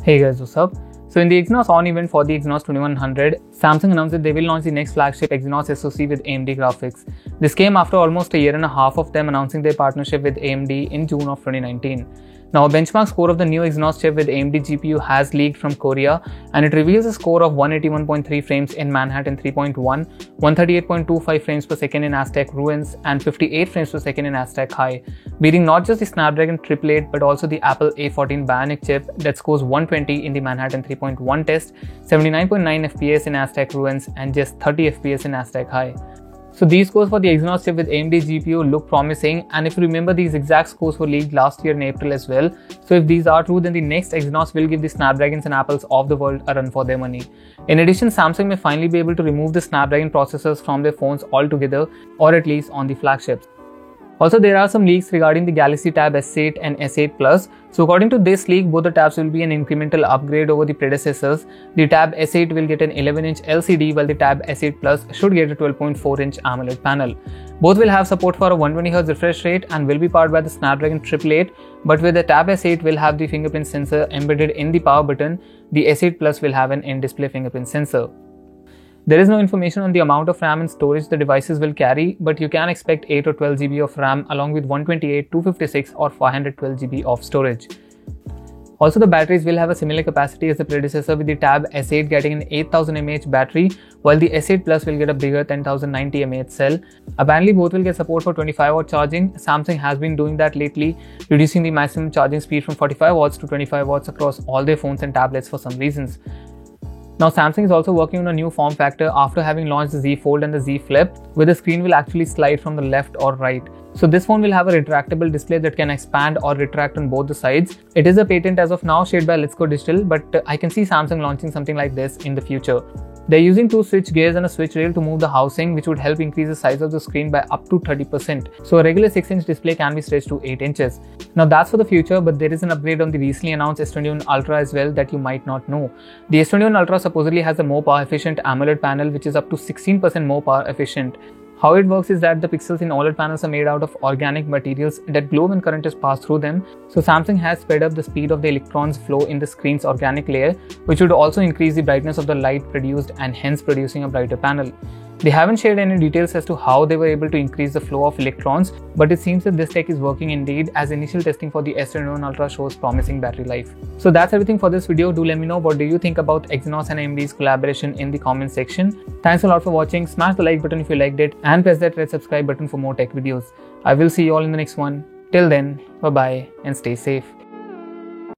Hey guys, what's up? So in the Exynos On event for the Exynos 2100, Samsung announced that they will launch the next flagship Exynos SoC with AMD graphics. This came after almost a year and a half of them announcing their partnership with AMD in June of 2019. Now, a benchmark score of the new Exynos chip with AMD GPU has leaked from Korea, and it reveals a score of 181.3 frames in Manhattan 3.1, 138.25 frames per second in Aztec Ruins, and 58 frames per second in Aztec High, beating not just the Snapdragon 888 but also the Apple A14 Bionic chip that scores 120 in the Manhattan 3.1 test, 79.9 FPS in Aztec Ruins, and just 30 FPS in Aztec High. So these scores for the Exynos chip with AMD GPU look promising, and if you remember, these exact scores were leaked last year in April as well. So if these are true, then the next Exynos will give the Snapdragons and Apples of the world a run for their money. In addition, Samsung may finally be able to remove the Snapdragon processors from their phones altogether, or at least on the flagships. Also, there are some leaks regarding the Galaxy Tab S8 and S8 Plus. So according to this leak, both the tabs will be an incremental upgrade over the predecessors. The Tab S8 will get an 11-inch LCD, while the Tab S8 Plus should get a 12.4-inch AMOLED panel. Both will have support for a 120Hz refresh rate and will be powered by the Snapdragon 888, but with the Tab S8 will have the fingerprint sensor embedded in the power button. The S8 Plus will have an in-display fingerprint sensor. There is no information on the amount of RAM and storage the devices will carry, but you can expect 8 or 12 GB of RAM along with 128, 256 or 512 GB of storage. Also, the batteries will have a similar capacity as the predecessor, with the Tab S8 getting an 8000 mAh battery, while the S8 Plus will get a bigger 10090 mAh cell. Apparently, both will get support for 25-watt charging. Samsung has been doing that lately, reducing the maximum charging speed from 45 watts to 25 watts across all their phones and tablets for some reasons. Now, Samsung is also working on a new form factor after having launched the Z Fold and the Z Flip, where the screen will actually slide from the left or right. So this phone will have a retractable display that can expand or retract on both the sides. It is a patent as of now shared by Let's Go Digital, but I can see Samsung launching something like this in the future. They're using two switch gears and a switch rail to move the housing, which would help increase the size of the screen by up to 30%. So a regular 6-inch display can be stretched to 8 inches. Now that's for the future, but there is an upgrade on the recently announced S21 Ultra as well that you might not know. The S21 Ultra supposedly has a more power efficient AMOLED panel, which is up to 16% more power efficient. How it works is that the pixels in OLED panels are made out of organic materials that glow when current is passed through them. So Samsung has sped up the speed of the electrons flow in the screen's organic layer, which would also increase the brightness of the light produced and hence producing a brighter panel. They haven't shared any details as to how they were able to increase the flow of electrons, but it seems that this tech is working indeed, as initial testing for the S21 Ultra shows promising battery life. So that's everything for this video. Do let me know what do you think about Exynos and AMD's collaboration in the comment section. Thanks a lot for watching. Smash the like button if you liked it and press that red subscribe button for more tech videos. I will see you all in the next one. Till then, bye bye and stay safe.